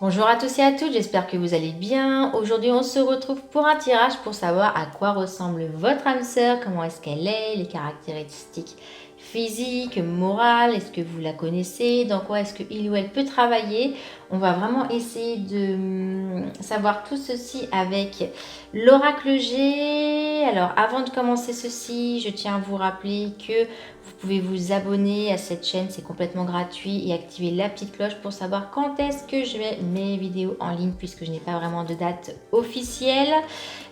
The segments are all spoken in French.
Bonjour à tous et à toutes, j'espère que vous allez bien. Aujourd'hui, on se retrouve pour un tirage pour savoir à quoi ressemble votre âme sœur, comment est-ce qu'elle est, les caractéristiques physiques, morales, est-ce que vous la connaissez, dans quoi est-ce qu'il ou elle peut travailler. On va vraiment essayer de savoir tout ceci avec l'oracle G. Alors, avant de commencer ceci, je tiens à vous rappeler que vous pouvez vous abonner à cette chaîne, c'est complètement gratuit, et activer la petite cloche pour savoir quand est-ce que je mets mes vidéos en ligne, puisque je n'ai pas vraiment de date officielle.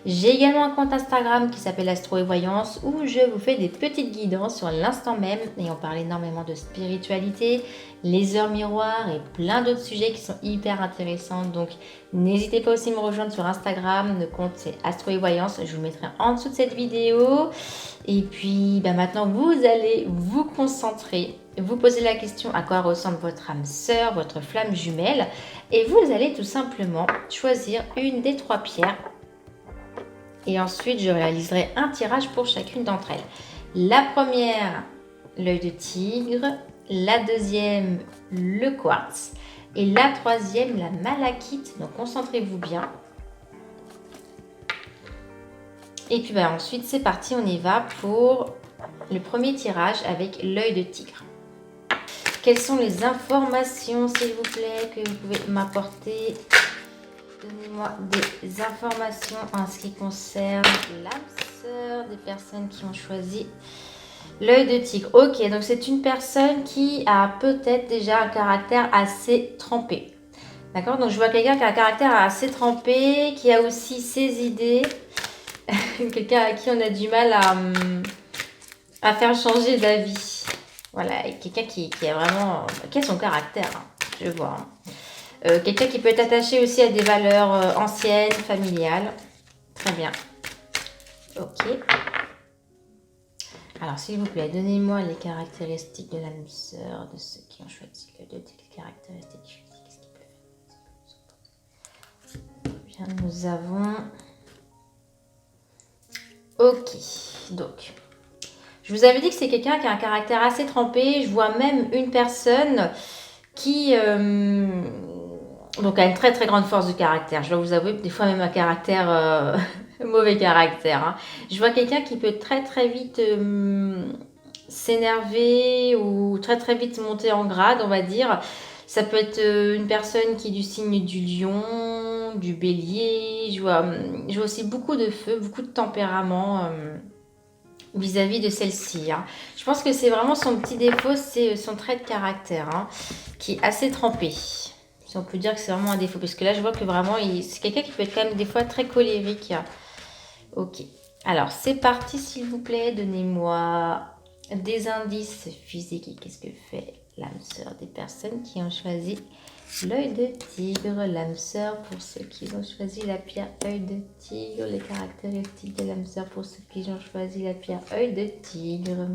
J'ai également un compte Instagram qui s'appelle Astro et Voyance, où je vous fais des petites guidances sur l'instant même, et on parle énormément de spiritualité, les heures miroirs et plein d'autres sujets qui sont hyper intéressants. Donc n'hésitez pas aussi à me rejoindre sur Instagram, le compte c'est Astro et Voyance, je vous mettrai en dessous de cette vidéo. Et puis maintenant vous allez vous concentrer, vous poser la question à quoi ressemble votre âme sœur, votre flamme jumelle, et vous allez tout simplement choisir une des trois pierres. Et ensuite, je réaliserai un tirage pour chacune d'entre elles. La première, l'œil de tigre. La deuxième, le quartz. Et la troisième, la malachite. Donc, concentrez-vous bien. Et puis, ensuite, c'est parti. On y va pour le premier tirage avec l'œil de tigre. Quelles sont les informations, s'il vous plaît, que vous pouvez m'apporter? Donnez-moi des informations en ce qui concerne l'âme sœur des personnes qui ont choisi l'œil de tigre. Ok, donc c'est une personne qui a peut-être déjà un caractère assez trempé. D'accord, donc je vois quelqu'un qui a un caractère assez trempé, qui a aussi ses idées. Quelqu'un à qui on a du mal à faire changer d'avis. Voilà, quelqu'un qui a vraiment... qui a son caractère, hein, je vois. Quelqu'un qui peut être attaché aussi à des valeurs anciennes, familiales. Très bien. Ok. Alors, s'il vous plaît, donnez-moi les caractéristiques de l'âme sœur de ceux qui ont choisi le deux les caractéristiques physiques. Qu'est-ce qu'ils peuvent faire? Bien, nous avons... Ok. Donc, je vous avais dit que c'est quelqu'un qui a un caractère assez trempé. Je vois même une personne qui... donc, a une très très grande force de caractère. Je dois vous avouer, des fois même un caractère... mauvais caractère. Hein. Je vois quelqu'un qui peut très très vite s'énerver ou très très vite monter en grade, on va dire. Ça peut être une personne qui est du signe du lion, du bélier. Je vois aussi beaucoup de feu, beaucoup de tempérament vis-à-vis de celle-ci. Hein. Je pense que c'est vraiment son petit défaut, c'est son trait de caractère, hein, qui est assez trempé. Si on peut dire que c'est vraiment un défaut. Parce que là, je vois que vraiment, c'est quelqu'un qui peut être quand même des fois très colérique. Ok. Alors, c'est parti, s'il vous plaît. Donnez-moi des indices physiques. Qu'est-ce que fait l'âme sœur des personnes qui ont choisi l'œil de tigre? L'âme sœur pour ceux qui ont choisi la pierre œil de tigre. Les caractéristiques de l'âme sœur pour ceux qui ont choisi la pierre œil de tigre.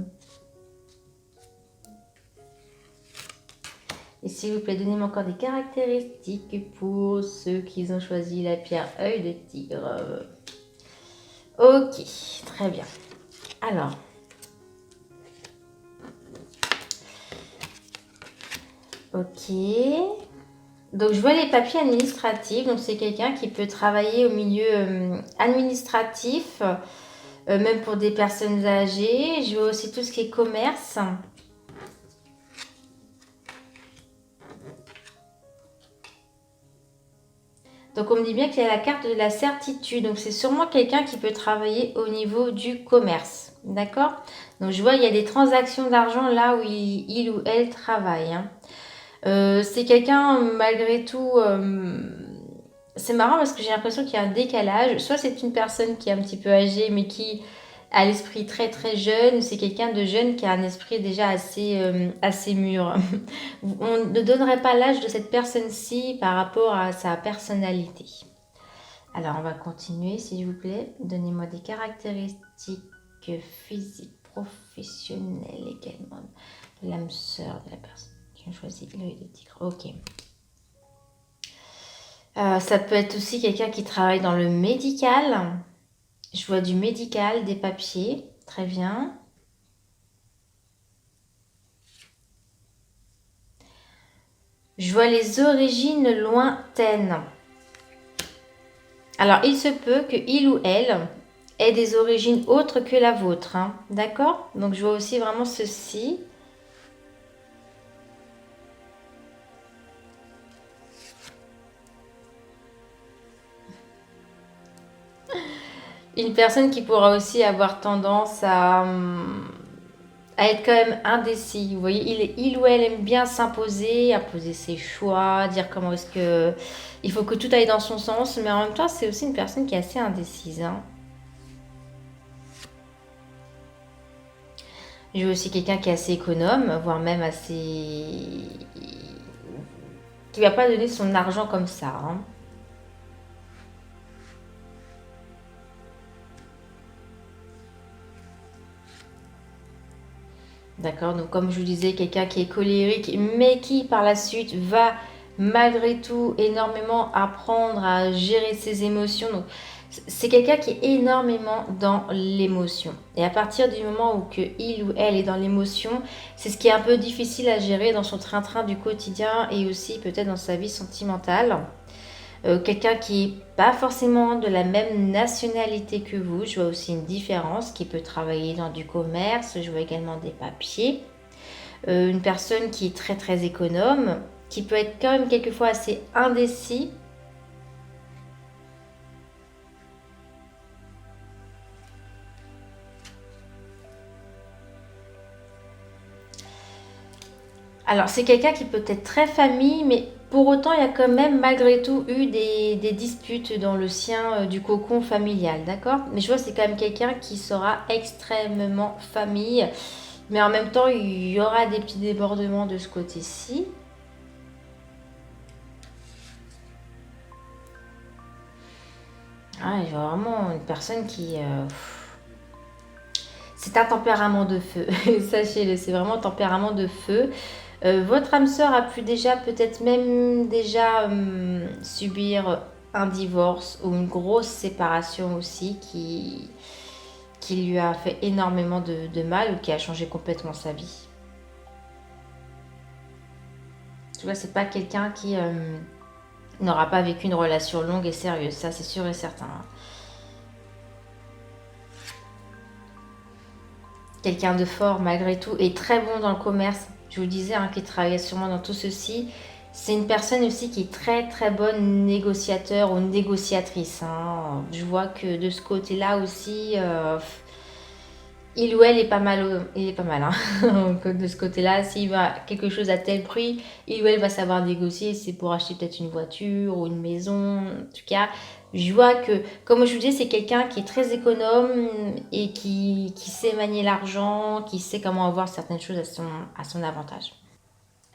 Et s'il vous plaît, donnez-moi encore des caractéristiques pour ceux qui ont choisi la pierre œil de tigre. Ok, très bien. Alors, ok. Donc, je vois les papiers administratifs. Donc, c'est quelqu'un qui peut travailler au milieu administratif, même pour des personnes âgées. Je vois aussi tout ce qui est commerce. Donc, on me dit bien qu'il y a la carte de la certitude. Donc, c'est sûrement quelqu'un qui peut travailler au niveau du commerce. D'accord? Donc, je vois il y a des transactions d'argent là où il ou elle travaille. Hein. C'est quelqu'un, malgré tout... c'est marrant parce que j'ai l'impression qu'il y a un décalage. Soit c'est une personne qui est un petit peu âgée, mais qui a l'esprit très très jeune, ou c'est quelqu'un de jeune qui a un esprit déjà assez mûr. On ne donnerait pas l'âge de cette personne-ci par rapport à sa personnalité. Alors, on va continuer, s'il vous plaît. Donnez-moi des caractéristiques physiques, professionnelles également, de l'âme sœur de la personne qui a choisi l'œil de tigre. Ok. Ça peut être aussi quelqu'un qui travaille dans le médical. Je vois du médical, des papiers. Très bien. Je vois les origines lointaines. Alors, il se peut que il ou elle ait des origines autres que la vôtre, hein. D'accord? Donc, je vois aussi vraiment ceci. Une personne qui pourra aussi avoir tendance à être quand même indécis. Vous voyez, il ou elle aime bien s'imposer, imposer ses choix, dire comment est-ce que... Il faut que tout aille dans son sens, mais en même temps, c'est aussi une personne qui est assez indécise, hein. J'ai aussi quelqu'un qui est assez économe, voire même assez... qui va pas donner son argent comme ça, hein. D'accord, donc comme je vous disais, quelqu'un qui est colérique, mais qui par la suite va malgré tout énormément apprendre à gérer ses émotions. Donc c'est quelqu'un qui est énormément dans l'émotion. Et à partir du moment où que il ou elle est dans l'émotion, c'est ce qui est un peu difficile à gérer dans son train-train du quotidien et aussi peut-être dans sa vie sentimentale. Quelqu'un qui n'est pas forcément de la même nationalité que vous. Je vois aussi une différence, qui peut travailler dans du commerce. Je vois également des papiers. Une personne qui est très très économe, qui peut être quand même quelquefois assez indécis. Alors c'est quelqu'un qui peut être très famille, mais pour autant il y a quand même malgré tout eu des disputes dans le sien du cocon familial, d'accord? Mais je vois c'est quand même quelqu'un qui sera extrêmement famille. Mais en même temps, il y aura des petits débordements de ce côté-ci. Ah, il y a vraiment une personne qui... c'est un tempérament de feu. Sachez-le, c'est vraiment un tempérament de feu. Votre âme sœur a pu déjà, peut-être même déjà subir un divorce ou une grosse séparation aussi qui lui a fait énormément de mal ou qui a changé complètement sa vie. Tu vois, c'est pas quelqu'un qui... n'aura pas vécu une relation longue et sérieuse, ça c'est sûr et certain. Quelqu'un de fort malgré tout et très bon dans le commerce, je vous disais, hein, qui travaille sûrement dans tout ceci. C'est une personne aussi qui est très très bonne négociateur ou négociatrice, hein. Je vois que de ce côté-là aussi, il ou elle est pas mal, il est pas mal, hein. Donc, de ce côté-là, s'il va quelque chose à tel prix, il ou elle va savoir négocier. C'est pour acheter peut-être une voiture ou une maison. En tout cas, je vois que, comme je vous dis, c'est quelqu'un qui est très économe et qui sait manier l'argent, qui sait comment avoir certaines choses à son avantage.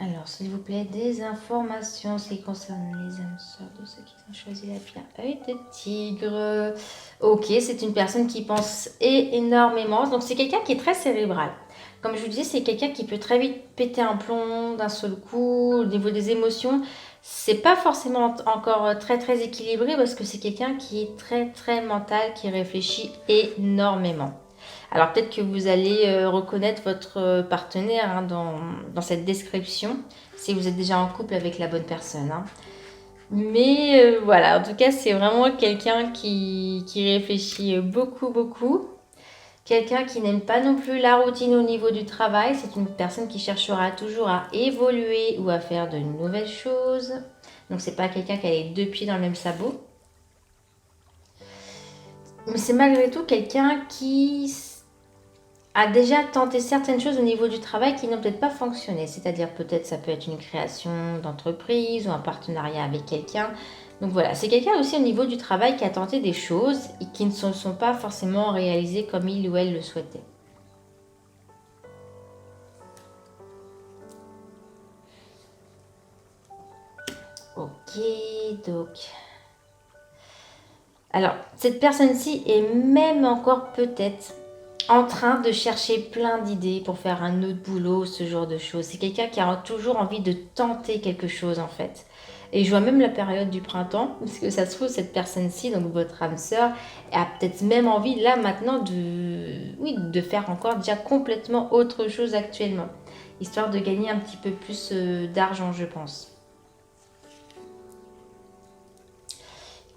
Alors, s'il vous plaît, des informations en ce qui concerne les âmes sœurs de ceux qui ont choisi la pierre œil de tigre. Ok, c'est une personne qui pense énormément. Donc, c'est quelqu'un qui est très cérébral. Comme je vous disais, c'est quelqu'un qui peut très vite péter un plomb d'un seul coup. Au niveau des émotions, c'est pas forcément encore très très équilibré parce que c'est quelqu'un qui est très très mental, qui réfléchit énormément. Alors peut-être que vous allez reconnaître votre partenaire, hein, dans cette description, si vous êtes déjà en couple avec la bonne personne, hein. Mais voilà, en tout cas, c'est vraiment quelqu'un qui réfléchit beaucoup, beaucoup. Quelqu'un qui n'aime pas non plus la routine au niveau du travail. C'est une personne qui cherchera toujours à évoluer ou à faire de nouvelles choses. Donc c'est pas quelqu'un qui a les deux pieds dans le même sabot. Mais c'est malgré tout quelqu'un qui a déjà tenté certaines choses au niveau du travail qui n'ont peut-être pas fonctionné. C'est-à-dire peut-être ça peut être une création d'entreprise ou un partenariat avec quelqu'un. Donc voilà, c'est quelqu'un aussi au niveau du travail qui a tenté des choses et qui ne se sont pas forcément réalisées comme il ou elle le souhaitait. Ok, donc... Alors, cette personne-ci est même encore peut-être en train de chercher plein d'idées pour faire un autre boulot, ce genre de choses. C'est quelqu'un qui a toujours envie de tenter quelque chose en fait. Et je vois même la période du printemps, parce que ça se trouve, cette personne-ci, donc votre âme sœur, a peut-être même envie là maintenant oui, de faire encore déjà complètement autre chose actuellement, histoire de gagner un petit peu plus d'argent, je pense.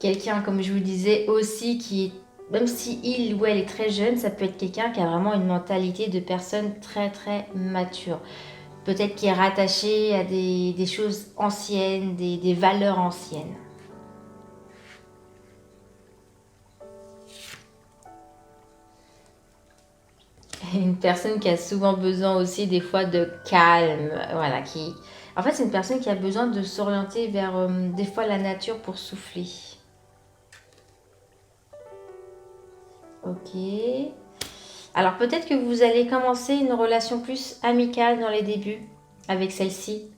Quelqu'un, comme je vous disais, aussi qui est, même si il ou elle est très jeune, ça peut être quelqu'un qui a vraiment une mentalité de personne très très mature. Peut-être qui est rattaché à des choses anciennes, des valeurs anciennes. Une personne qui a souvent besoin aussi des fois de calme, voilà, qui... En fait, c'est une personne qui a besoin de s'orienter vers des fois la nature pour souffler. Ok. Alors peut-être que vous allez commencer une relation plus amicale dans les débuts avec celle-ci.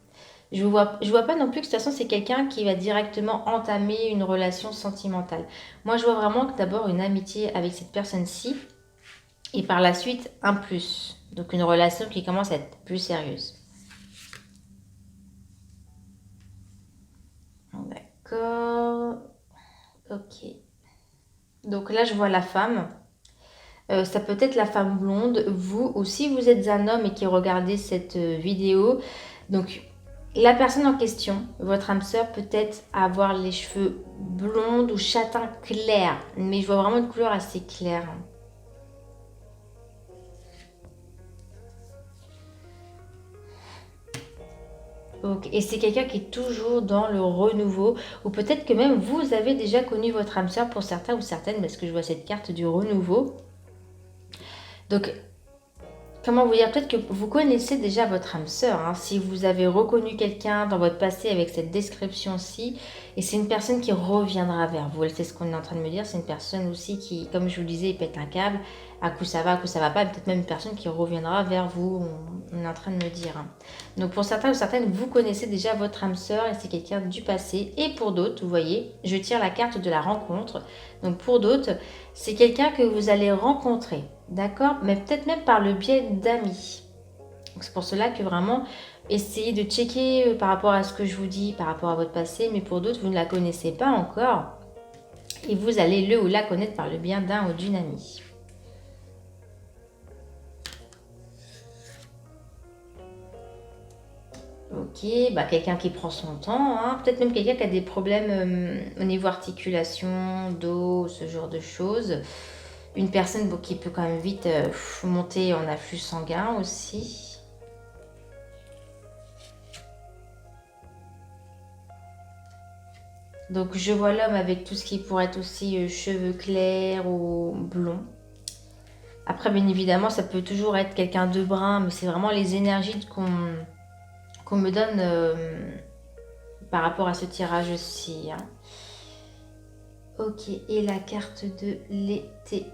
Je vois pas non plus que de toute façon c'est quelqu'un qui va directement entamer une relation sentimentale. Moi je vois vraiment que d'abord une amitié avec cette personne-ci et par la suite un plus. Donc une relation qui commence à être plus sérieuse. D'accord. Ok. Donc là je vois la femme. Ça peut être la femme blonde, vous, ou si vous êtes un homme et qui regardez cette vidéo. Donc, la personne en question, votre âme sœur, peut-être avoir les cheveux blondes ou châtain clair. Mais je vois vraiment une couleur assez claire. Ok. Et c'est quelqu'un qui est toujours dans le renouveau. Ou peut-être que même vous avez déjà connu votre âme sœur pour certains ou certaines, parce que je vois cette carte du renouveau. Donc, comment vous dire, peut-être que vous connaissez déjà votre âme sœur, hein, si vous avez reconnu quelqu'un dans votre passé avec cette description-ci, et c'est une personne qui reviendra vers vous. C'est ce qu'on est en train de me dire, c'est une personne aussi qui, comme je vous le disais, pète un câble, à coup ça va, à coup ça va pas, peut-être même une personne qui reviendra vers vous, on est en train de me dire. Hein. Donc pour certains ou certaines, vous connaissez déjà votre âme sœur et c'est quelqu'un du passé, et pour d'autres, vous voyez, je tire la carte de la rencontre, donc pour d'autres, c'est quelqu'un que vous allez rencontrer. D'accord? Mais peut-être même par le biais d'amis. C'est pour cela que vraiment, essayez de checker par rapport à ce que je vous dis, par rapport à votre passé, mais pour d'autres, vous ne la connaissez pas encore. Et vous allez le ou la connaître par le biais d'un ou d'une amie. Ok, bah quelqu'un qui prend son temps, hein. Peut-être même quelqu'un qui a des problèmes au niveau articulation, dos, ce genre de choses. Une personne qui peut quand même vite monter en afflux sanguin aussi. Donc je vois l'homme avec tout ce qui pourrait être aussi cheveux clairs ou blonds. Après, bien évidemment, ça peut toujours être quelqu'un de brun, mais c'est vraiment les énergies qu'on me donne par rapport à ce tirage-ci. Hein. Ok, et la carte de l'été.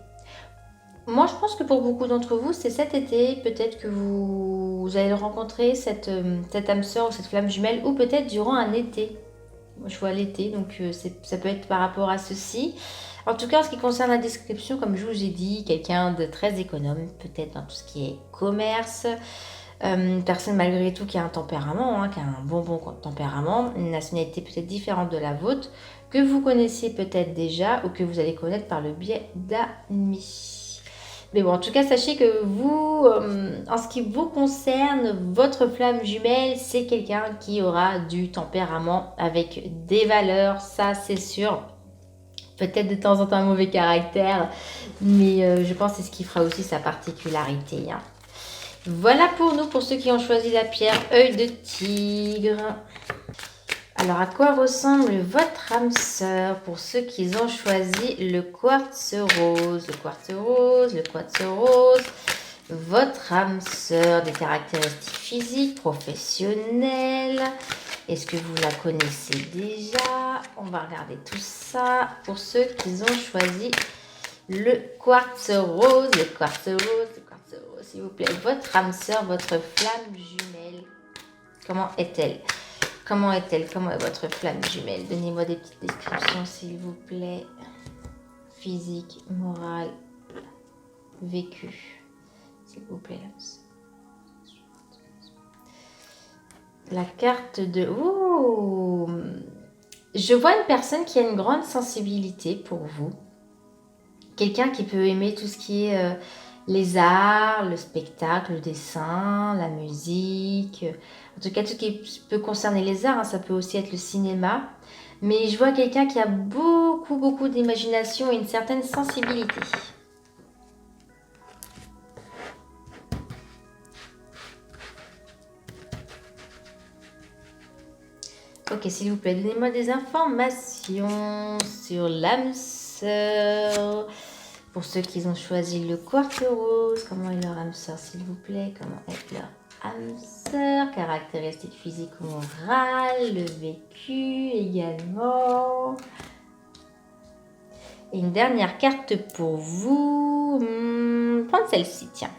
Moi, je pense que pour beaucoup d'entre vous, c'est cet été, peut-être que vous allez rencontrer cette âme sœur ou cette flamme jumelle, ou peut-être durant un été. Moi, je vois l'été, donc ça peut être par rapport à ceci. En tout cas, en ce qui concerne la description, comme je vous ai dit, quelqu'un de très économe, peut-être dans tout ce qui est commerce, une personne malgré tout qui a un tempérament, hein, qui a un bon tempérament, une nationalité peut-être différente de la vôtre, que vous connaissiez peut-être déjà ou que vous allez connaître par le biais d'amis. Mais bon, en tout cas, sachez que vous, en ce qui vous concerne, votre flamme jumelle, c'est quelqu'un qui aura du tempérament avec des valeurs, ça c'est sûr. Peut-être de temps en temps un mauvais caractère, mais je pense que c'est ce qui fera aussi sa particularité. Hein. Voilà pour nous, pour ceux qui ont choisi la pierre œil de tigre. Alors, à quoi ressemble votre âme sœur pour ceux qui ont choisi le quartz rose? Le quartz rose, le quartz rose. Votre âme sœur, des caractéristiques physiques, professionnelles. Est-ce que vous la connaissez déjà? On va regarder tout ça pour ceux qui ont choisi le quartz rose. Le quartz rose, s'il vous plaît. Votre âme sœur, votre flamme jumelle. Comment est-elle? Comment est-elle? Comment est votre flamme jumelle? Donnez-moi des petites descriptions, s'il vous plaît. Physique, morale, vécu. S'il vous plaît. La carte de... Oh! Je vois une personne qui a une grande sensibilité pour vous. Quelqu'un qui peut aimer tout ce qui est les arts, le spectacle, le dessin, la musique. En tout cas, tout ce qui peut concerner les arts, hein, ça peut aussi être le cinéma. Mais je vois quelqu'un qui a beaucoup d'imagination et une certaine sensibilité. Ok, s'il vous plaît, donnez-moi des informations sur l'âme sœur. Pour ceux qui ont choisi le quartz rose, comment est leur âme sœur, s'il vous plaît? Comment est leur âme sœur? Caractéristiques physiques ou morales, le vécu également. Et une dernière carte pour vous. Prendre celle-ci, tiens.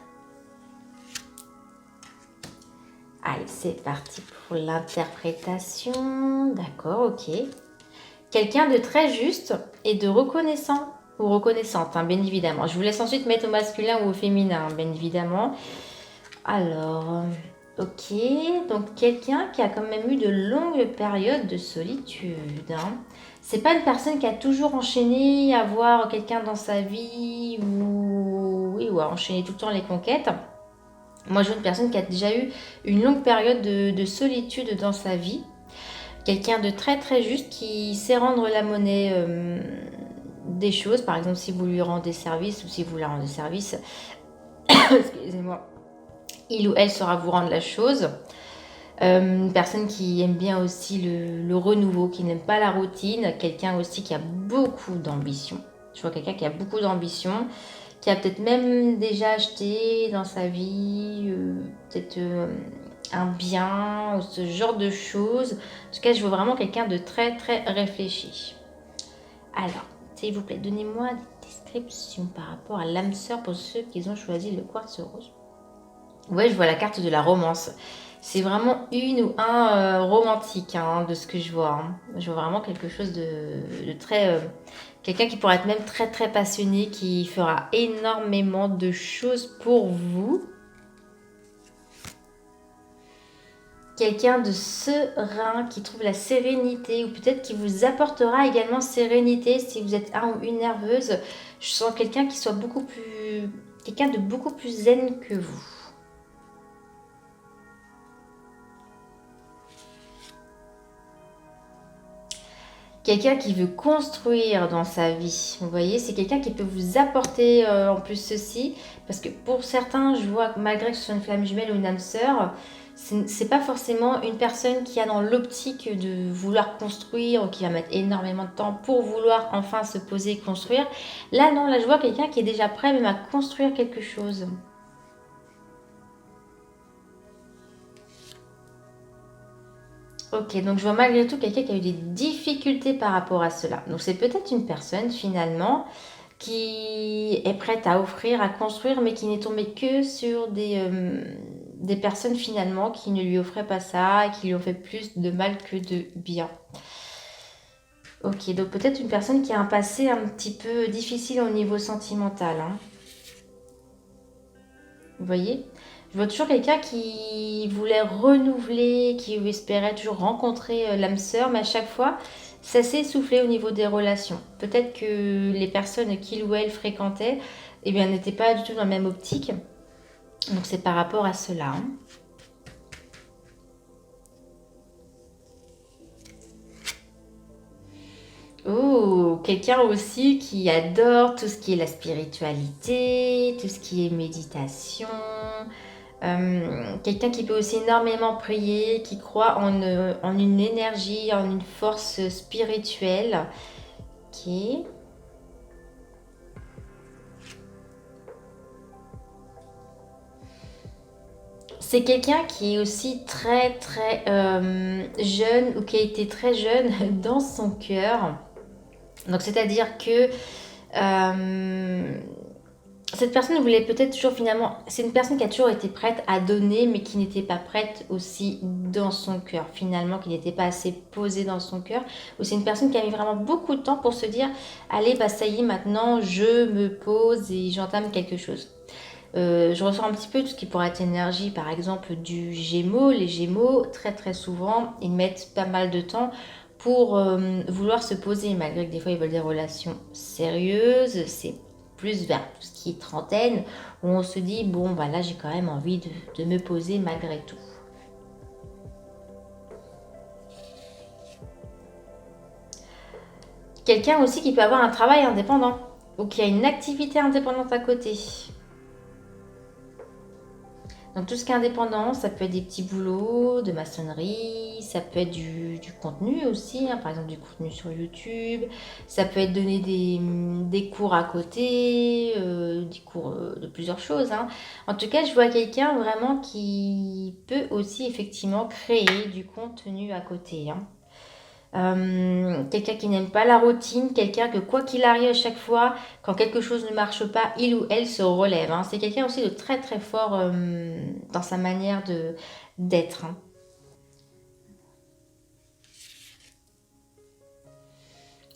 Allez, c'est parti pour l'interprétation. D'accord, ok. Quelqu'un de très juste et de reconnaissant ou reconnaissante, hein, bien évidemment. Je vous laisse ensuite mettre au masculin ou au féminin, hein, bien évidemment. Alors, ok. Donc, quelqu'un qui a quand même eu de longues périodes de solitude. Hein. C'est pas une personne qui a toujours enchaîné à voir quelqu'un dans sa vie ou à enchaîner tout le temps les conquêtes. Moi, je vois une personne qui a déjà eu une longue période de solitude dans sa vie. Quelqu'un de très juste qui sait rendre la monnaie des choses. Par exemple, si vous lui rendez service ou si vous la rendez service, excusez-moi, il ou elle saura vous rendre la chose. Une personne qui aime bien aussi le renouveau, qui n'aime pas la routine. Quelqu'un aussi qui a beaucoup d'ambition. Je vois quelqu'un qui a beaucoup d'ambition, qui a peut-être même déjà acheté dans sa vie, peut-être un bien, ou ce genre de choses. En tout cas, je vois vraiment quelqu'un de très réfléchi. Alors, s'il vous plaît, donnez-moi des descriptions par rapport à l'âme sœur pour ceux qui ont choisi le quartz rose. Ouais, je vois la carte de la romance. C'est vraiment une ou un romantique, hein, de ce que je vois. Hein. Je vois vraiment quelque chose de très... quelqu'un qui pourrait être même très passionné, qui fera énormément de choses pour vous. Quelqu'un de serein, qui trouve la sérénité, ou peut-être qui vous apportera également sérénité si vous êtes un ou une nerveuse. Je sens quelqu'un qui soit quelqu'un de beaucoup plus zen que vous. Quelqu'un qui veut construire dans sa vie, vous voyez, c'est quelqu'un qui peut vous apporter en plus ceci, parce que pour certains, je vois que malgré que ce soit une flamme jumelle ou une âme sœur, c'est pas forcément une personne qui a dans l'optique de vouloir construire ou qui va mettre énormément de temps pour vouloir enfin se poser et construire. Là, non, là, je vois quelqu'un qui est déjà prêt même à construire quelque chose. Ok, donc je vois malgré tout quelqu'un qui a eu des difficultés par rapport à cela. Donc c'est peut-être une personne finalement qui est prête à offrir, à construire, mais qui n'est tombée que sur des personnes finalement qui ne lui offraient pas ça et qui lui ont fait plus de mal que de bien. Ok, donc peut-être une personne qui a un passé un petit peu difficile au niveau sentimental. Hein. Vous voyez? Je vois toujours quelqu'un qui voulait renouveler, qui espérait toujours rencontrer l'âme sœur, mais à chaque fois, ça s'est essoufflé au niveau des relations. Peut-être que les personnes qu'il ou elle fréquentait, eh bien, n'étaient pas du tout dans la même optique. Donc c'est par rapport à cela. Hein. Oh, quelqu'un aussi qui adore tout ce qui est la spiritualité, tout ce qui est méditation. Quelqu'un qui peut aussi énormément prier, qui croit en une énergie, en une force spirituelle. Ok. C'est quelqu'un qui est aussi très jeune ou qui a été très jeune dans son cœur. Donc c'est-à-dire que cette personne voulait peut-être toujours finalement, c'est une personne qui a toujours été prête à donner, mais qui n'était pas prête aussi dans son cœur, finalement, qui n'était pas assez posée dans son cœur. Ou c'est une personne qui a mis vraiment beaucoup de temps pour se dire, allez, bah ça y est, maintenant, je me pose et j'entame quelque chose. Je ressens un petit peu tout ce qui pourrait être énergie, par exemple, du Gémeaux. Les Gémeaux, très souvent, ils mettent pas mal de temps pour vouloir se poser, malgré que des fois, ils veulent des relations sérieuses. C'est plus vers tout ce qui est trentaine, où on se dit, bon, bah là, j'ai quand même envie de me poser malgré tout. Quelqu'un aussi qui peut avoir un travail indépendant ou qui a une activité indépendante à côté. Donc tout ce qui est indépendant, ça peut être des petits boulots, de maçonnerie, ça peut être du contenu aussi, hein, par exemple du contenu sur YouTube, ça peut être donner des cours à côté, des cours de plusieurs choses, hein. En tout cas, je vois quelqu'un vraiment qui peut aussi effectivement créer du contenu à côté, hein. Quelqu'un qui n'aime pas la routine, quelqu'un que quoi qu'il arrive à chaque fois, quand quelque chose ne marche pas, il ou elle se relève, hein. C'est quelqu'un aussi de très très fort dans sa manière d'être, hein.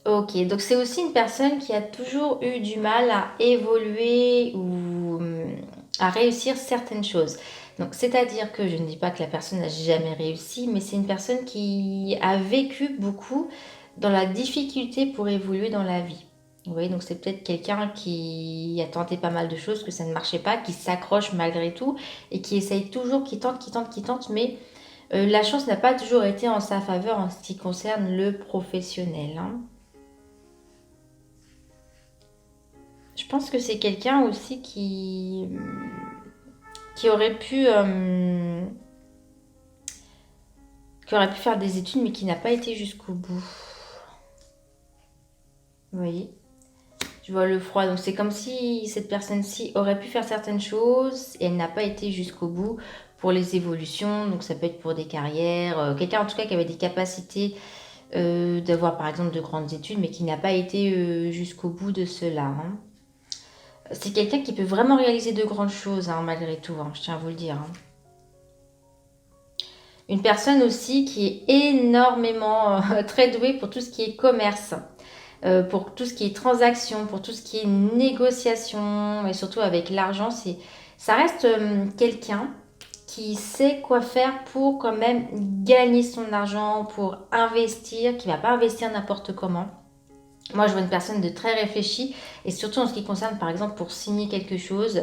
Ok, donc c'est aussi une personne qui a toujours eu du mal à évoluer ou à réussir certaines choses. Donc c'est-à-dire que je ne dis pas que la personne n'a jamais réussi, mais c'est une personne qui a vécu beaucoup dans la difficulté pour évoluer dans la vie. Vous voyez, donc c'est peut-être quelqu'un qui a tenté pas mal de choses, que ça ne marchait pas, qui s'accroche malgré tout et qui essaye toujours, qui tente, mais la chance n'a pas toujours été en sa faveur en ce qui concerne le professionnel, hein. Je pense que c'est quelqu'un aussi qui qui aurait pu faire des études mais qui n'a pas été jusqu'au bout. Vous voyez? Je vois le froid. Donc c'est comme si cette personne-ci aurait pu faire certaines choses et elle n'a pas été jusqu'au bout pour les évolutions. Donc ça peut être pour des carrières. Quelqu'un en tout cas qui avait des capacités d'avoir par exemple de grandes études mais qui n'a pas été jusqu'au bout de cela, hein. C'est quelqu'un qui peut vraiment réaliser de grandes choses, hein, malgré tout, hein, je tiens à vous le dire, hein. Une personne aussi qui est énormément très douée pour tout ce qui est commerce, pour tout ce qui est transaction, pour tout ce qui est négociation, et surtout avec l'argent. Ça reste quelqu'un qui sait quoi faire pour quand même gagner son argent, pour investir, qui ne va pas investir n'importe comment. Moi, je vois une personne de très réfléchie et surtout en ce qui concerne, par exemple, pour signer quelque chose,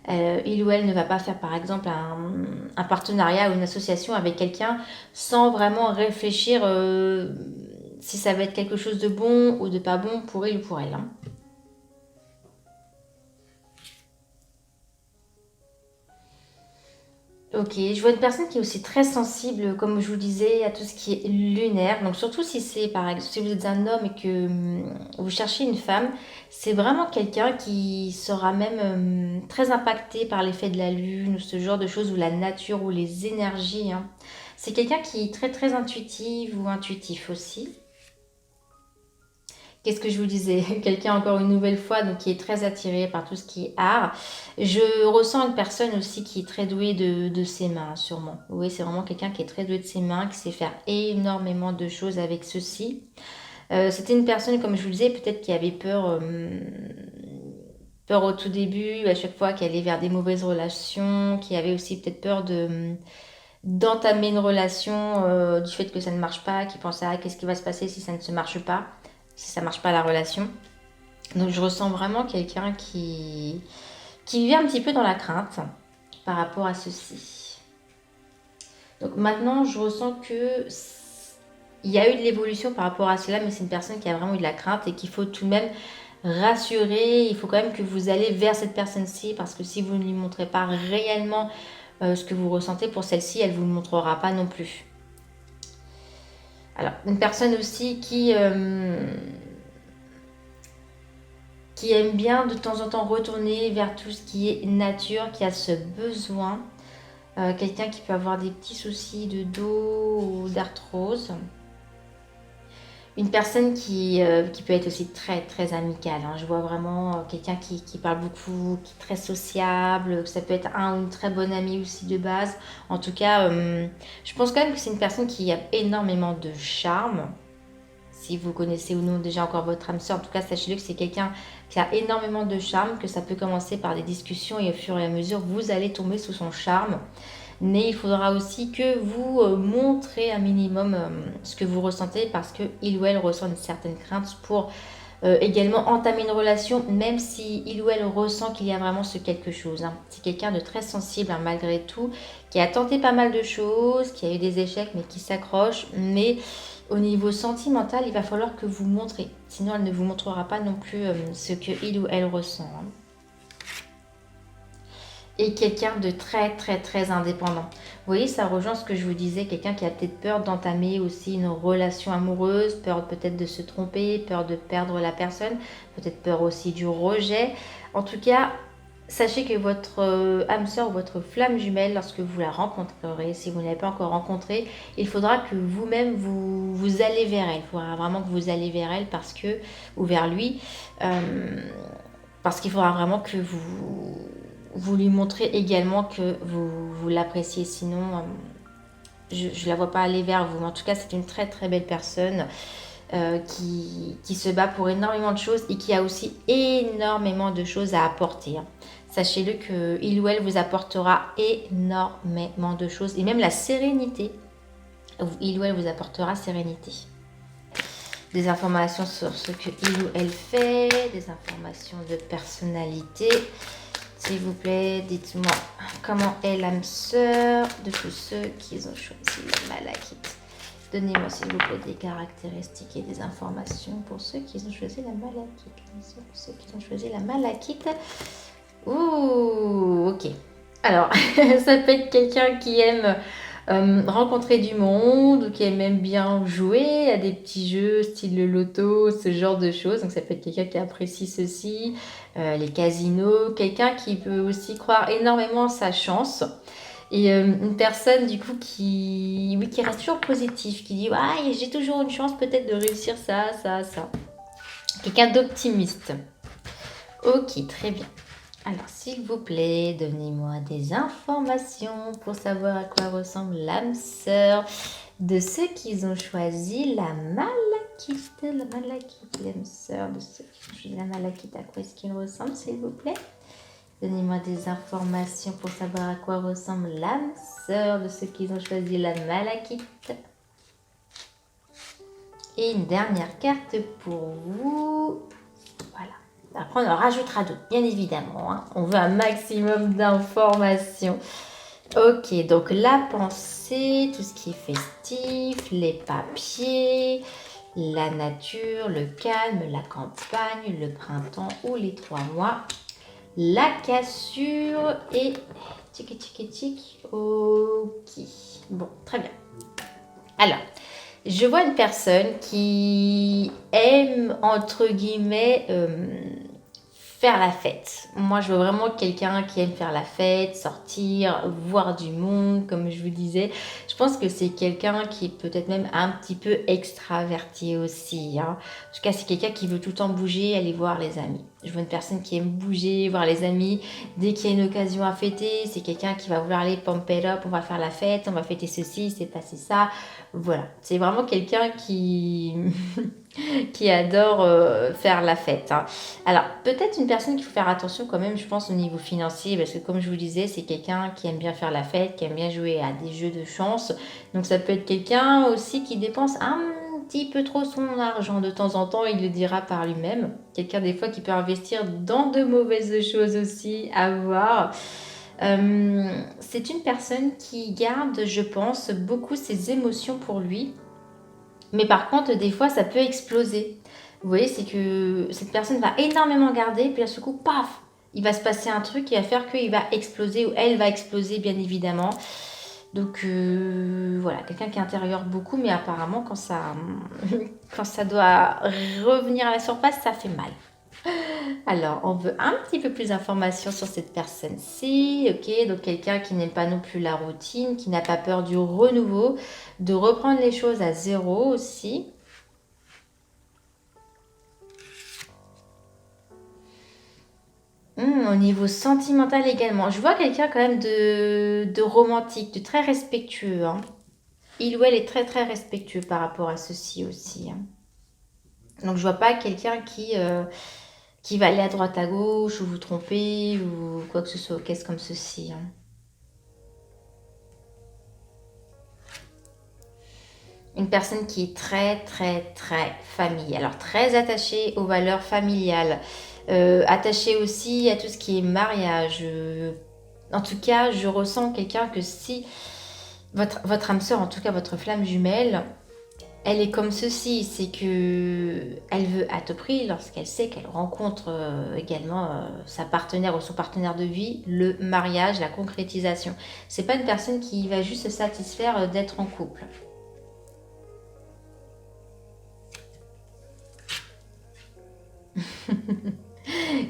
il ou elle ne va pas faire, par exemple, un partenariat ou une association avec quelqu'un sans vraiment réfléchir si ça va être quelque chose de bon ou de pas bon pour il ou pour elle, hein. Ok, je vois une personne qui est aussi très sensible, comme je vous disais, à tout ce qui est lunaire. Donc surtout si c'est par exemple si vous êtes un homme et que vous cherchez une femme, c'est vraiment quelqu'un qui sera même très impacté par l'effet de la lune ou ce genre de choses ou la nature ou les énergies, hein. C'est quelqu'un qui est très très intuitive ou intuitif aussi. Qu'est-ce que je vous disais? Quelqu'un encore une nouvelle fois donc qui est très attiré par tout ce qui est art. Je ressens une personne aussi qui est très douée de ses mains, sûrement. Oui, c'est vraiment quelqu'un qui est très doué de ses mains, qui sait faire énormément de choses avec ceci. C'était une personne, comme je vous disais, peut-être qui avait peur au tout début, à chaque fois qu'elle allait vers des mauvaises relations, qui avait aussi peut-être peur d'entamer une relation du fait que ça ne marche pas, qui pensait à qu'est-ce qui va se passer si ça ne se marche pas, si ça ne marche pas la relation. Donc je ressens vraiment quelqu'un qui vit un petit peu dans la crainte par rapport à ceci. Donc maintenant je ressens que il y a eu de l'évolution par rapport à cela, mais c'est une personne qui a vraiment eu de la crainte et qu'il faut tout de même rassurer. Il faut quand même que vous allez vers cette personne-ci parce que si vous ne lui montrez pas réellement ce que vous ressentez pour celle-ci, elle ne vous le montrera pas non plus. Alors, une personne aussi qui aime bien de temps en temps retourner vers tout ce qui est nature, qui a ce besoin. Quelqu'un qui peut avoir des petits soucis de dos ou d'arthrose. Une personne qui peut être aussi très très amicale, hein. Je vois vraiment quelqu'un qui parle beaucoup, qui est très sociable. Ça peut être un ou une très bonne amie aussi de base. En tout cas, je pense quand même que c'est une personne qui a énormément de charme. Si vous connaissez ou non déjà encore votre âme sœur, en tout cas, sachez-le que c'est quelqu'un qui a énormément de charme, que ça peut commencer par des discussions et au fur et à mesure, vous allez tomber sous son charme. Mais il faudra aussi que vous montrez un minimum ce que vous ressentez parce que il ou elle ressent une certaine crainte pour également entamer une relation, même si il ou elle ressent qu'il y a vraiment ce quelque chose. Hein. C'est quelqu'un de très sensible, hein, malgré tout, qui a tenté pas mal de choses, qui a eu des échecs, mais qui s'accroche. Mais au niveau sentimental, il va falloir que vous montrez. Sinon, elle ne vous montrera pas non plus ce que il ou elle ressent. Hein. Et quelqu'un de très très très indépendant. Vous voyez, ça rejoint ce que je vous disais, quelqu'un qui a peut-être peur d'entamer aussi une relation amoureuse, peur peut-être de se tromper, peur de perdre la personne, peut-être peur aussi du rejet. En tout cas, sachez que votre âme sœur ou votre flamme jumelle, lorsque vous la rencontrerez, si vous ne l'avez pas encore rencontrée, il faudra que vous-même vous allez vers elle. Il faudra vraiment que vous allez vers elle parce que, ou vers lui, parce qu'il faudra vraiment que vous lui montrez également que vous l'appréciez. Sinon, je ne la vois pas aller vers vous. Mais en tout cas, c'est une très très belle personne qui se bat pour énormément de choses et qui a aussi énormément de choses à apporter. Hein. Sachez-le qu'il ou elle vous apportera énormément de choses et même la sérénité. Il ou elle vous apportera sérénité. Des informations sur ce que il ou elle fait, des informations de personnalité. S'il vous plaît, dites-moi comment est l'âme sœur de tous ceux qui ont choisi la malachite. Donnez-moi s'il vous plaît des caractéristiques et des informations pour ceux qui ont choisi la malachite. Pour ceux qui ont choisi la malachite. Ouh, ok. Alors, ça peut être quelqu'un qui aime rencontrer du monde ou qui aime même bien jouer à des petits jeux style le loto, ce genre de choses. Donc ça peut être quelqu'un qui apprécie ceci, les casinos, quelqu'un qui peut aussi croire énormément en sa chance. Et une personne du coup qui reste toujours positive, qui dit ouais, j'ai toujours une chance peut-être de réussir ça. Quelqu'un d'optimiste. Ok, très bien. Alors, s'il vous plaît, donnez-moi des informations pour savoir à quoi ressemble l'âme sœur de ceux qui ont choisi la malachite. La malachite, l'âme sœur de ceux qui ont choisi la malachite. À quoi est-ce qu'il ressemble, s'il vous plaît? Donnez-moi des informations pour savoir à quoi ressemble l'âme sœur de ceux qui ont choisi la malachite. Et une dernière carte pour vous. Voilà. Après, on en rajoutera d'autres, bien évidemment. Hein. On veut un maximum d'informations. Ok, donc la pensée, tout ce qui est festif, les papiers, la nature, le calme, la campagne, le printemps ou les 3 mois, la cassure et tic. Ok, bon, très bien. Alors, je vois une personne qui aime, entre guillemets, faire la fête. Moi, je veux vraiment quelqu'un qui aime faire la fête, sortir, voir du monde, comme je vous disais. Je pense que c'est quelqu'un qui est peut-être même un petit peu extraverti aussi. Hein. En tout cas, c'est quelqu'un qui veut tout le temps bouger, aller voir les amis. Je vois une personne qui aime bouger, voir les amis. Dès qu'il y a une occasion à fêter, c'est quelqu'un qui va vouloir aller pump it up, on va faire la fête, on va fêter ceci, c'est passé ça. Voilà, c'est vraiment quelqu'un qui... qui adore faire la fête. Hein. Alors, peut-être une personne qu'il faut faire attention quand même, je pense, au niveau financier, parce que comme je vous disais, c'est quelqu'un qui aime bien faire la fête, qui aime bien jouer à des jeux de chance. Donc, ça peut être quelqu'un aussi qui dépense un petit peu trop son argent de temps en temps, il le dira par lui-même. Quelqu'un des fois qui peut investir dans de mauvaises choses aussi à voir. C'est une personne qui garde, je pense, beaucoup ses émotions pour lui. Mais par contre, des fois, ça peut exploser. Vous voyez, c'est que cette personne va énormément garder, puis à ce coup, paf, il va se passer un truc qui va faire qu'il va exploser, ou elle va exploser, bien évidemment. Donc, voilà, quelqu'un qui intérieur beaucoup, mais apparemment, quand ça, quand ça doit revenir à la surface, ça fait mal. Alors, on veut un petit peu plus d'informations sur cette personne-ci. Ok, donc quelqu'un qui n'aime pas non plus la routine, qui n'a pas peur du renouveau, de reprendre les choses à zéro aussi. Au niveau sentimental également. Je vois quelqu'un quand même de romantique, de très respectueux. Hein. Il ou elle est très très respectueux par rapport à ceci aussi. Hein. Donc je vois pas quelqu'un qui va aller à droite à gauche ou vous tromper ou quoi que ce soit, qu'est-ce comme ceci. Hein. Une personne qui est très, très, très famille. Alors, très attachée aux valeurs familiales. Attachée aussi à tout ce qui est mariage. En tout cas, je ressens quelqu'un que si votre âme sœur, en tout cas votre flamme jumelle, elle est comme ceci, c'est que elle veut à tout prix, lorsqu'elle sait qu'elle rencontre également sa partenaire ou son partenaire de vie, le mariage, la concrétisation. C'est pas une personne qui va juste se satisfaire d'être en couple.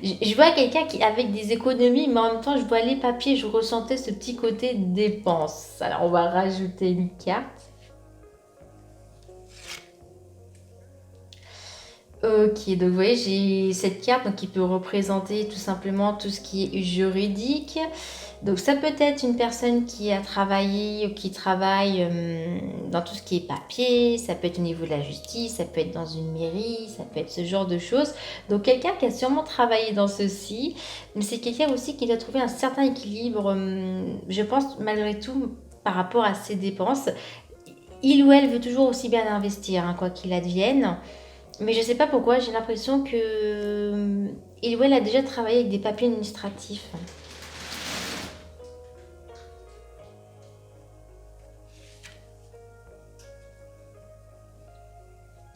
Je vois quelqu'un qui avec des économies, mais en même temps, je vois les papiers, je ressentais ce petit côté dépense. Alors, on va rajouter une carte. Ok, donc vous voyez, j'ai cette carte donc, qui peut représenter tout simplement tout ce qui est juridique. Donc ça peut être une personne qui a travaillé ou qui travaille dans tout ce qui est papier, ça peut être au niveau de la justice, ça peut être dans une mairie, ça peut être ce genre de choses. Donc quelqu'un qui a sûrement travaillé dans ceci, mais c'est quelqu'un aussi qui doit trouver un certain équilibre, je pense malgré tout, par rapport à ses dépenses. Il ou elle veut toujours aussi bien investir, hein, quoi qu'il advienne. Mais je sais pas pourquoi, j'ai l'impression que il ou elle a déjà travaillé avec des papiers administratifs.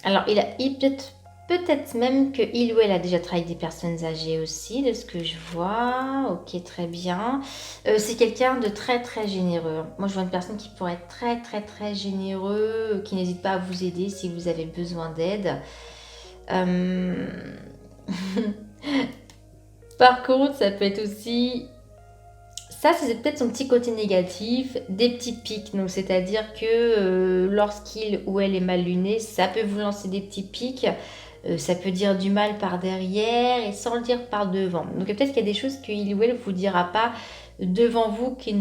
Alors, peut-être même que il ou elle a déjà travaillé avec des personnes âgées aussi, de ce que je vois. Ok, très bien. C'est quelqu'un de très très généreux. Moi, je vois une personne qui pourrait être très très très généreux, qui n'hésite pas à vous aider si vous avez besoin d'aide. Euh, Par contre, ça peut être aussi ça, c'est peut-être son petit côté négatif, des petits pics. Donc, c'est-à-dire que lorsqu'il ou elle est mal luné, ça peut vous lancer des petits pics. Ça peut dire du mal par derrière et sans le dire par devant. Donc, peut-être qu'il y a des choses qu'il ou elle ne vous dira pas devant vous qui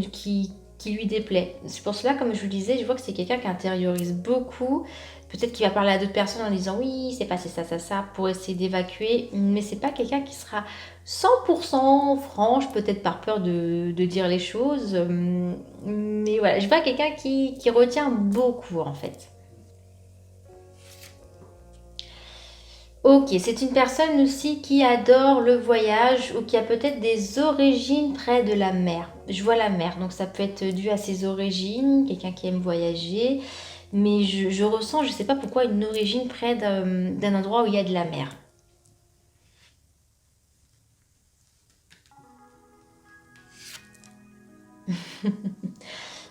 lui déplaît. C'est pour cela, comme je vous le disais, je vois que c'est quelqu'un qui intériorise beaucoup. Peut-être qu'il va parler à d'autres personnes en disant oui, c'est passé ça, ça, ça, pour essayer d'évacuer. Mais c'est pas quelqu'un qui sera 100% franche, peut-être par peur de dire les choses. Mais voilà, je vois quelqu'un qui retient beaucoup en fait. Ok, c'est une personne aussi qui adore le voyage ou qui a peut-être des origines près de la mer. Je vois la mer, donc ça peut être dû à ses origines, quelqu'un qui aime voyager, mais je ressens, je ne sais pas pourquoi, une origine près d'un endroit où il y a de la mer.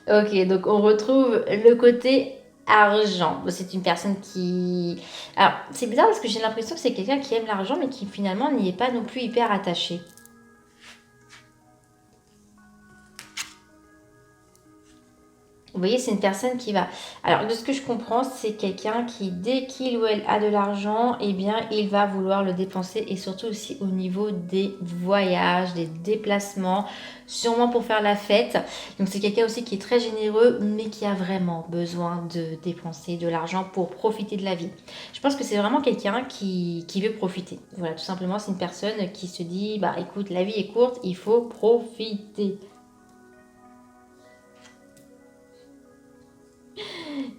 Ok, donc on retrouve le côté argent. Bon, c'est une personne qui... Alors, c'est bizarre parce que j'ai l'impression que c'est quelqu'un qui aime l'argent, mais qui finalement n'y est pas non plus hyper attaché. Vous voyez, c'est une personne qui va... Alors, de ce que je comprends, c'est quelqu'un qui, dès qu'il ou elle a de l'argent, eh bien, il va vouloir le dépenser et surtout aussi au niveau des voyages, des déplacements, sûrement pour faire la fête. Donc, c'est quelqu'un aussi qui est très généreux, mais qui a vraiment besoin de dépenser de l'argent pour profiter de la vie. Je pense que c'est vraiment quelqu'un qui veut profiter. Voilà, tout simplement, c'est une personne qui se dit, bah écoute, la vie est courte, il faut profiter.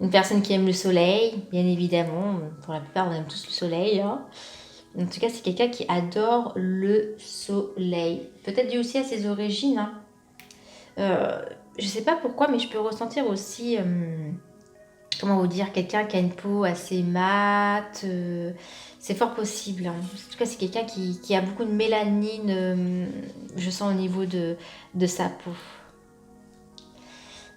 Une personne qui aime le soleil, bien évidemment. Pour la plupart, on aime tous le soleil, hein. En tout cas, c'est quelqu'un qui adore le soleil. Peut-être dû aussi à ses origines, hein. Je sais pas pourquoi, mais je peux ressentir aussi, comment vous dire, quelqu'un qui a une peau assez mate. C'est fort possible, hein. En tout cas, c'est quelqu'un qui a beaucoup de mélanine, je sens au niveau de sa peau.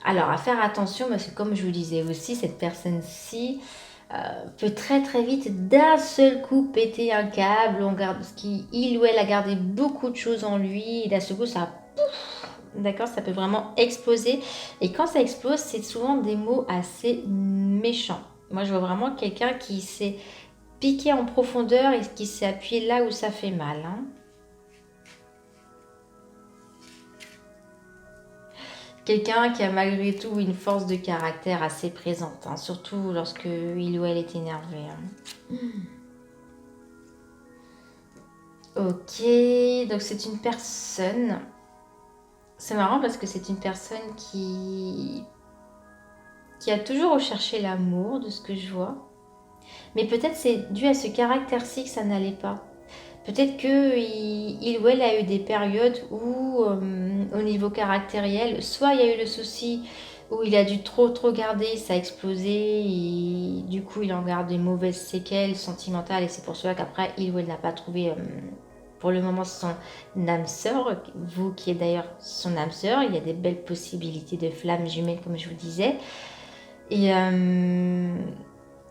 Alors, à faire attention, parce que comme je vous disais aussi, cette personne-ci peut très très vite d'un seul coup péter un câble. On garde ce qui, il ou elle a gardé beaucoup de choses en lui, et d'un seul coup, ça, d'accord, ça peut vraiment exploser. Et quand ça explose, c'est souvent des mots assez méchants. Moi, je vois vraiment quelqu'un qui s'est piqué en profondeur et qui s'est appuyé là où ça fait mal, hein. Quelqu'un qui a malgré tout une force de caractère assez présente, hein, surtout lorsque il ou elle est énervé, hein. Ok, donc c'est une personne. C'est marrant parce que c'est une personne qui a toujours recherché l'amour, de ce que je vois. Mais peut-être c'est dû à ce caractère-ci que ça n'allait pas. Peut-être que il ou elle a eu des périodes où, au niveau caractériel, soit il y a eu le souci où il a dû trop garder, ça a explosé et du coup il en garde des mauvaises séquelles sentimentales et c'est pour cela qu'après il ou elle n'a pas trouvé, pour le moment son âme sœur. Vous qui êtes d'ailleurs son âme sœur, il y a des belles possibilités de flammes jumelles comme je vous disais. Et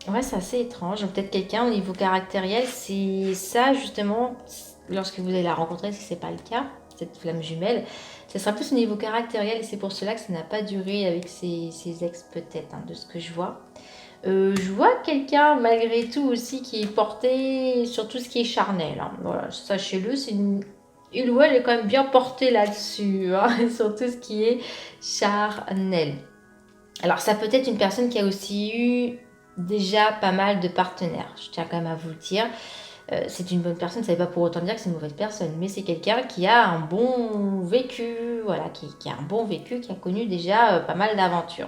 ouais, c'est assez étrange. Donc, peut-être quelqu'un au niveau caractériel, c'est ça justement, lorsque vous allez la rencontrer, si ce n'est pas le cas, cette flamme jumelle, ce sera plus au niveau caractériel et c'est pour cela que ça n'a pas duré avec ses ex peut-être, hein, de ce que je vois. Je vois quelqu'un malgré tout aussi qui est porté sur tout ce qui est charnel, hein. Voilà, sachez-le, c'est une... Il ou elle est quand même bien portée là-dessus, hein, sur tout ce qui est charnel. Alors, ça peut être une personne qui a aussi eu déjà pas mal de partenaires. Je tiens quand même à vous le dire. C'est une bonne personne, ça ne veut pas pour autant dire que c'est une mauvaise personne, mais c'est quelqu'un qui a un bon vécu, voilà, qui a un bon vécu, qui a connu déjà pas mal d'aventures.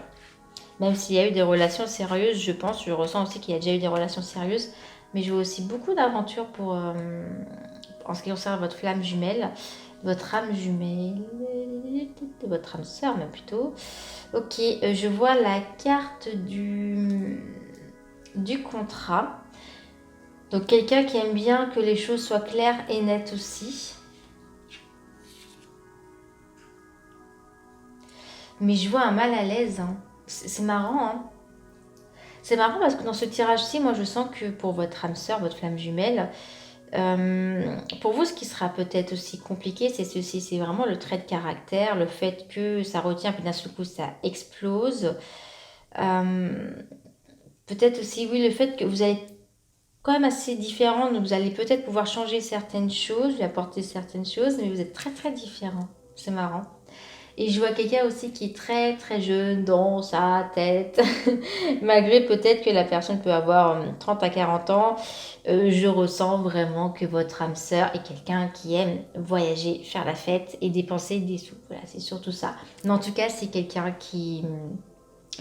Même s'il y a eu des relations sérieuses, je pense, je ressens aussi qu'il y a déjà eu des relations sérieuses, mais je vois aussi beaucoup d'aventures pour, en ce qui concerne votre flamme jumelle, votre âme jumelle, votre âme sœur même plutôt. Ok, je vois la carte du contrat. Donc quelqu'un qui aime bien que les choses soient claires et nettes aussi. Mais je vois un mal à l'aise, hein. C'est marrant, hein. C'est marrant parce que dans ce tirage-ci, moi je sens que pour votre âme sœur, votre flamme jumelle, pour vous, ce qui sera peut-être aussi compliqué, c'est ceci, c'est vraiment le trait de caractère, le fait que ça retient, puis d'un seul coup ça explose. Euh, Peut-être aussi, oui, le fait que vous allez quand même assez différent, donc vous allez peut-être pouvoir changer certaines choses, lui apporter certaines choses, mais vous êtes très différents. C'est marrant. Et je vois quelqu'un aussi qui est très jeune dans sa tête, malgré peut-être que la personne peut avoir 30 à 40 ans. Je ressens vraiment que votre âme sœur est quelqu'un qui aime voyager, faire la fête et dépenser des sous. Voilà, c'est surtout ça. Mais en tout cas, c'est quelqu'un qui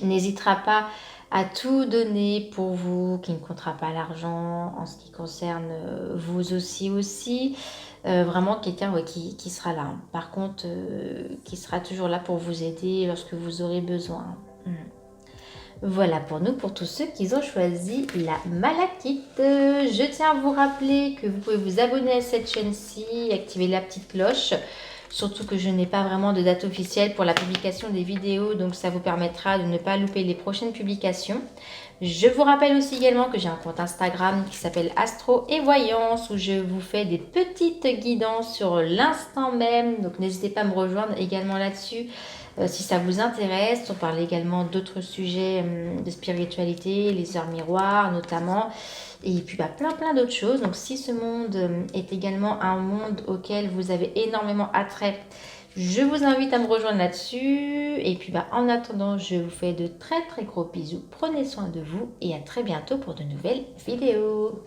n'hésitera pas à tout donner pour vous, qui ne comptera pas l'argent en ce qui concerne vous aussi. Vraiment quelqu'un, ouais, qui sera là, hein. Par contre, qui sera toujours là pour vous aider lorsque vous aurez besoin. Mm. Voilà pour nous, pour tous ceux qui ont choisi la malachite. Je tiens à vous rappeler que vous pouvez vous abonner à cette chaîne-ci, activer la petite cloche. Surtout que je n'ai pas vraiment de date officielle pour la publication des vidéos, donc ça vous permettra de ne pas louper les prochaines publications. Je vous rappelle aussi également que j'ai un compte Instagram qui s'appelle Astro et Voyance, où je vous fais des petites guidances sur l'instant même. Donc n'hésitez pas à me rejoindre également là-dessus si ça vous intéresse. On parle également d'autres sujets de spiritualité, les heures miroirs notamment. Et puis plein d'autres choses. Donc si ce monde est également un monde auquel vous avez énormément attrait, je vous invite à me rejoindre là-dessus. Et puis en attendant, je vous fais de très gros bisous. Prenez soin de vous et à très bientôt pour de nouvelles vidéos.